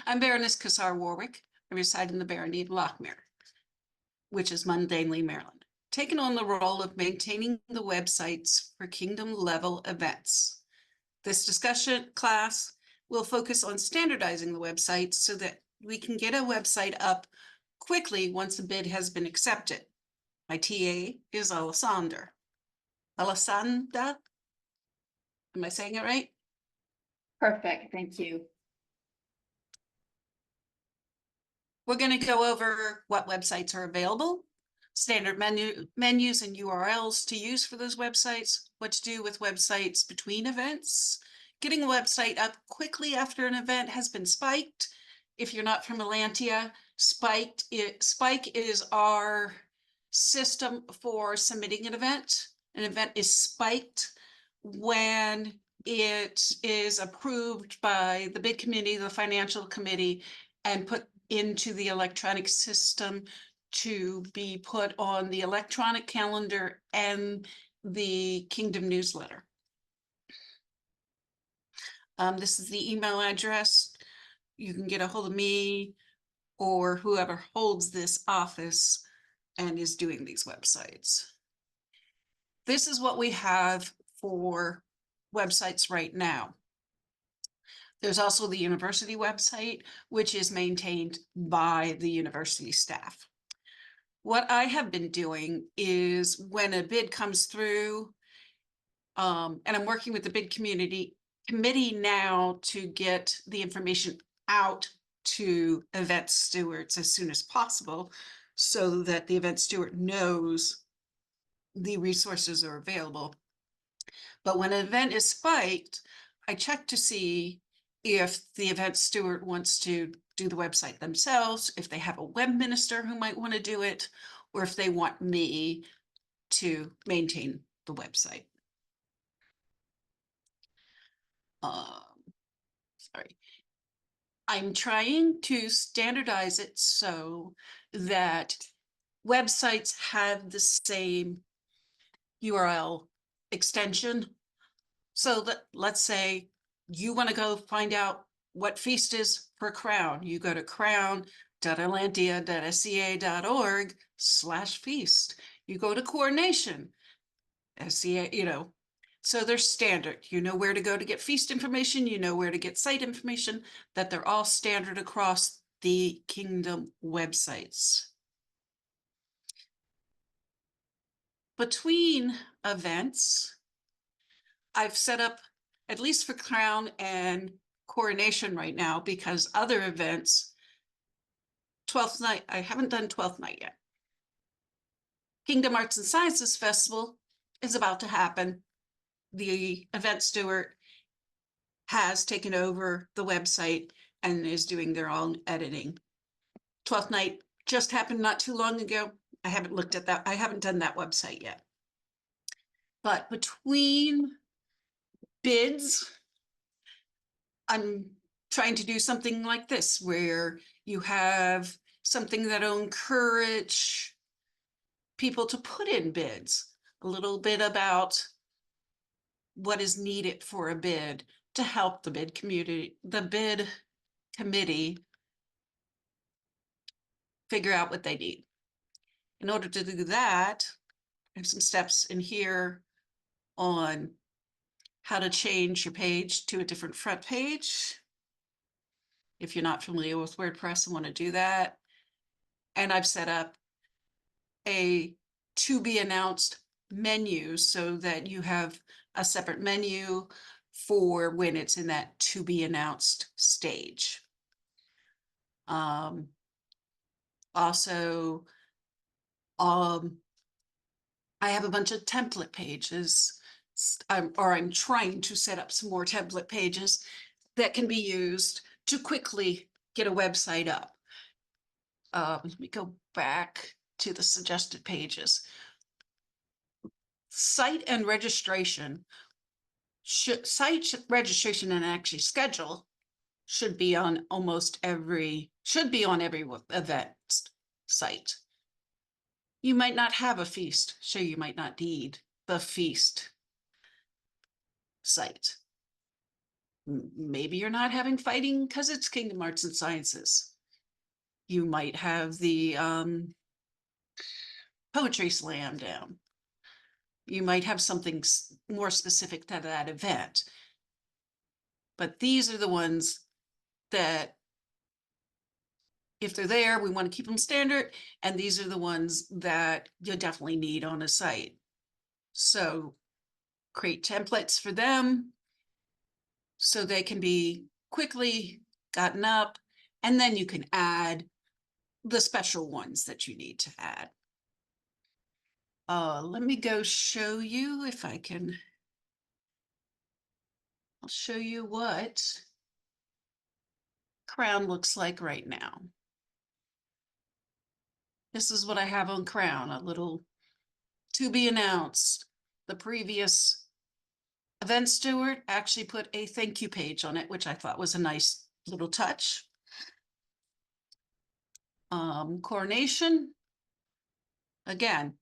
I'm Baroness Cassar Warwick. I reside in the barony of Lochmere, which is Mundanely, Maryland, taking on the role of maintaining the websites for kingdom level events. This discussion class will focus on standardizing the websites so that we can get a website up quickly once a bid has been accepted. My TA is Alessandra. Alessandra? Am I saying it right? Perfect, thank you. We're going to go over what websites are available, standard menus and URLs to use for those websites, what to do with websites between events, getting a website up quickly after an event has been spiked. If you're not from Atlantia, Spike is our system for submitting an event. An event is spiked when it is approved by the bid committee, the financial committee, and put into the electronic system to be put on the electronic calendar and the Kingdom newsletter. This is the email address. You can get a hold of me or whoever holds this office and is doing these websites. This is what we have for websites right now. There's also the university website, which is maintained by the university staff. What I have been doing is when a bid comes through, and I'm working with the bid committee now to get the information out to event stewards as soon as possible so that the event steward knows the resources are available. But when an event is spiked, I check to see if the event steward wants to do the website themselves, if they have a web minister who might want to do it, or if they want me to maintain the website. Sorry. I'm trying to standardize it so that websites have the same URL extension. So that, let's say you want to go find out what feast is for Crown. You go to crown.atlantia.sca.org/feast. You go to Coronation, SCA, so they're standard. You know where to go to get feast information. You know where to get site information, that they're all standard across the Kingdom websites. Between events, I've set up, at least for Crown and Coronation right now, because other events, 12th night, I haven't done 12th night yet. Kingdom Arts and Sciences Festival is about to happen. The event steward has taken over the website and is doing their own editing. 12th night just happened not too long ago. I haven't looked at that. I haven't done that website yet. But between bids, I'm trying to do something like this, where you have something that'll encourage people to put in bids, a little bit about what is needed for a bid to help the bid committee figure out what they need. In order to do that, I have some steps in here on how to change your page to a different front page. If you're not familiar with WordPress and want to do that. And I've set up a to be announced menu so that you have a separate menu for when it's in that to be announced stage. Also, I have a bunch of template pages, I'm trying to set up some more template pages that can be used to quickly get a website up. Let me go back to the suggested pages. Site registration and actually schedule should be on every event site. You might not have a feast, so you might not need the feast site. Maybe you're not having fighting because it's Kingdom Arts and Sciences. You might have the poetry slam down. You might have something more specific to that event. But these are the ones that, if they're there, we want to keep them standard. And these are the ones that you definitely need on a site. So create templates for them so they can be quickly gotten up. And then you can add the special ones that you need to add. Let me go show you if I can. I'll show you what Crown looks like right now. This is what I have on Crown, a little to be announced. The previous event steward actually put a thank you page on it, which I thought was a nice little touch. Coronation. Again,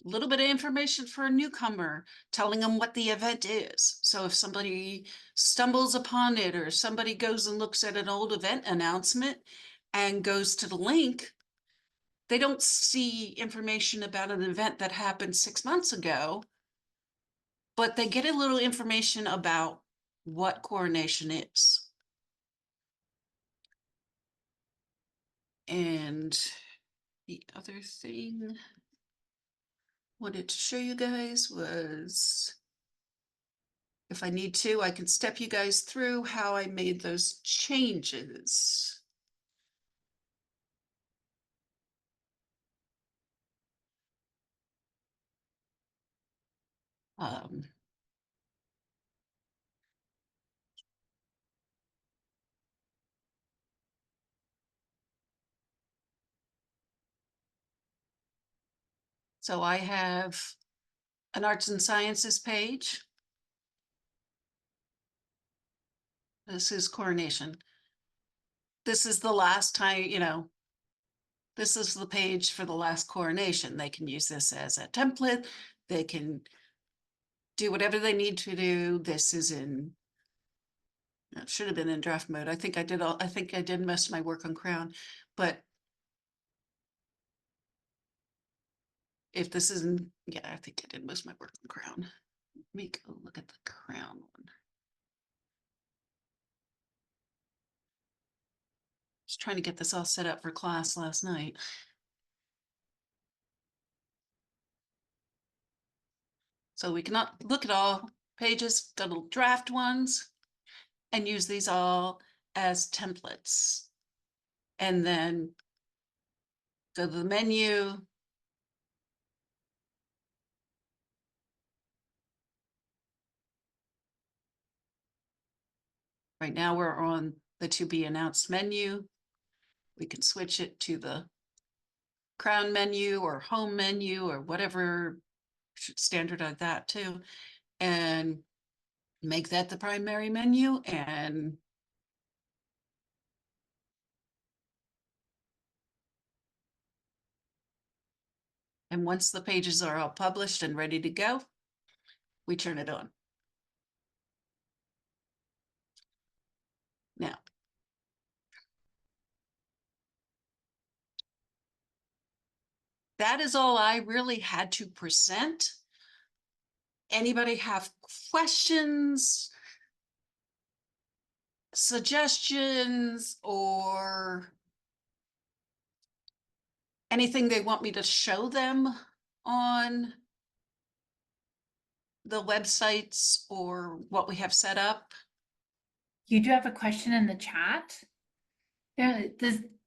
a little bit of information for a newcomer, telling them what the event is. So if somebody stumbles upon it or somebody goes and looks at an old event announcement and goes to the link, they don't see information about an event that happened 6 months ago, but they get a little information about what coronation is. And the other thing I wanted to show you guys was, if I need to, I can step you guys through how I made those changes. Um, so I have an arts and sciences page. This is coronation. This is the last time, this is the page for the last coronation. They can use this as a template. They can do whatever they need to do. This is in, it should have been in draft mode. I think I did most of my work on Crown, but if this isn't, yeah, I think I did most of my work on Crown. Let me go look at the Crown one. Just trying to get this all set up for class last night. So we cannot look at all pages, got little draft ones, and use these all as templates. And then go to the menu. Right now we're on the to be announced menu. We can switch it to the Crown menu or home menu or whatever, should standardize that too, and make that the primary menu. And once the pages are all published and ready to go, we turn it on. Now, that is all I really had to present. Anybody have questions, suggestions, or anything they want me to show them on the websites or what we have set up? You do have a question in the chat? Yeah,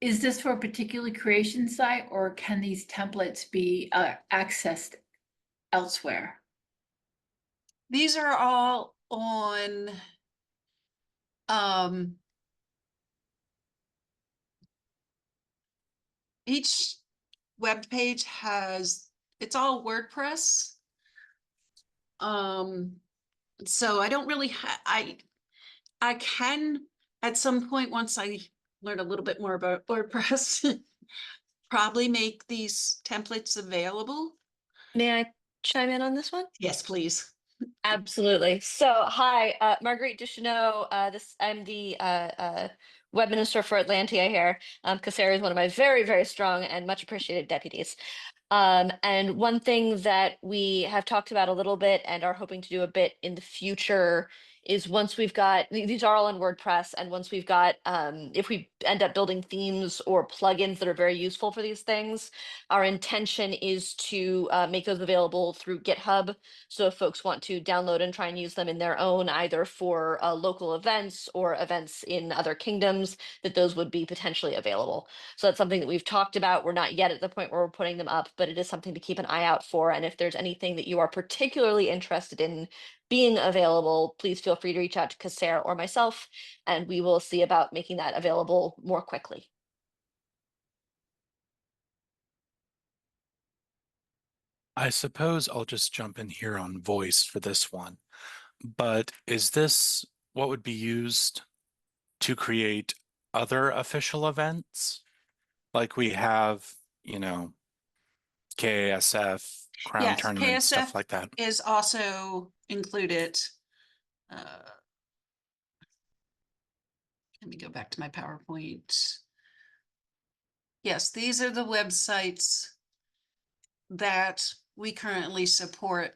is this for a particular creation site or can these templates be accessed elsewhere? These are all on each web page has, it's all WordPress. So I don't really I can at some point, once I learn a little bit more about WordPress, probably make these templates available. May I chime in on this one? Yes, please. Absolutely. So, hi, Marguerite Ducheneau. I'm the web minister for Atlantia here. Kasseri is one of my very, very strong and much appreciated deputies. And one thing that we have talked about a little bit and are hoping to do a bit in the future is once we've got these are all in WordPress, and once we've got if we end up building themes or plugins that are very useful for these things, our intention is to make those available through GitHub. So if folks want to download and try and use them in their own, either for local events or events in other kingdoms, that those would be potentially available. So that's something that we've talked about. We're not yet at the point where we're putting them up, but it is something to keep an eye out for. And if there's anything that you are particularly interested in being available, please feel free to reach out to Kassera or myself, and we will see about making that available more quickly. I suppose I'll just jump in here on voice for this one. But is this what would be used to create other official events? Like we have, KASF, Crown Yes, Tournament, stuff KSF like that. is also included. Let me go back to my PowerPoint. Yes, these are the websites that we currently support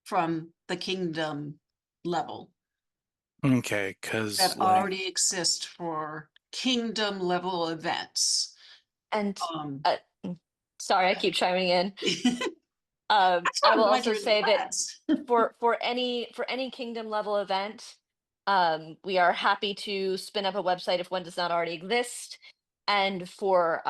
from the kingdom level Okay, because that already exist for kingdom level events. And Um, sorry, I keep chiming in. I'm I will glad also you're in the say that class. for any kingdom level event, we are happy to spin up a website if one does not already exist. And for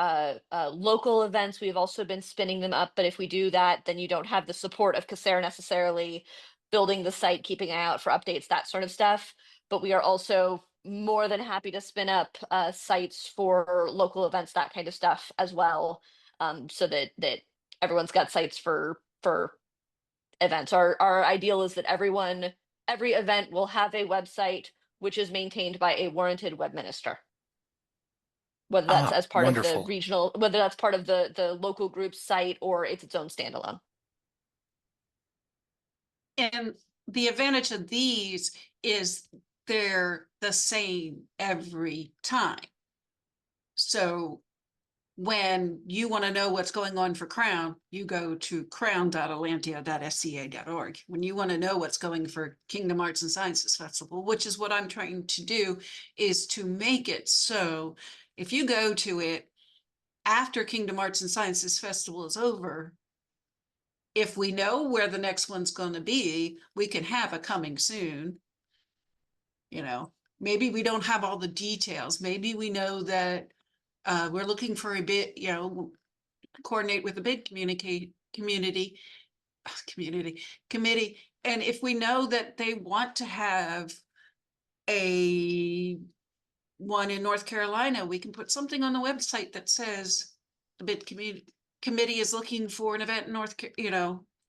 local events, we've also been spinning them up. But if we do that, then you don't have the support of Kassera necessarily building the site, keeping an eye out for updates, that sort of stuff. But we are also more than happy to spin up sites for local events, that kind of stuff as well, so that everyone's got sites for events. Our ideal is that every event will have a website which is maintained by a warranted web minister. Whether that's as part of the wonderful. regional, whether that's part of the local group site or it's its own standalone. And the advantage of these is they're the same every time. So when you want to know what's going on for Crown, you go to crown.atlantia.sca.org. When you want to know what's going for Kingdom Arts and Sciences Festival, which is what I'm trying to do, is to make it so if you go to it after Kingdom Arts and Sciences Festival is over, if we know where the next one's going to be, we can have a coming soon. Maybe we don't have all the details. Maybe we know that we're looking for a bit, coordinate with the bid committee. And if we know that they want to have a one in North Carolina, we can put something on the website that says the bid committee is looking for an event in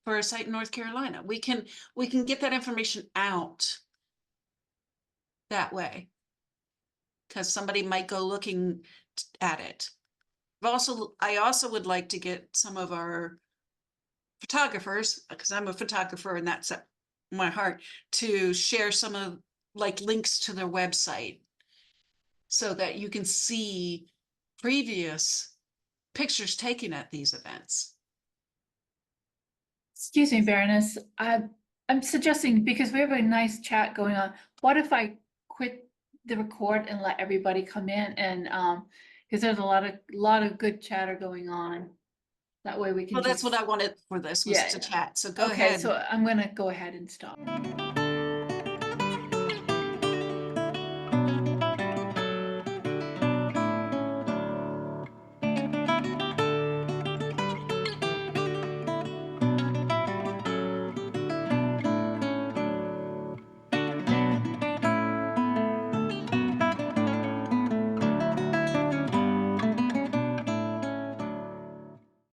for a site in North Carolina. We can get that information out that way, because somebody might go looking at it. I also would like to get some of our photographers, because I'm a photographer and that's my heart, to share some of links to their website so that you can see previous pictures taken at these events. Excuse me, Baroness. I'm suggesting, because we have a nice chat going on, what if I quit the record and let everybody come in and because there's a lot of good chatter going on. That way we can Well, that's just. what I wanted for this was Yeah, to yeah. chat. So go Okay, ahead. so I'm gonna go ahead and stop.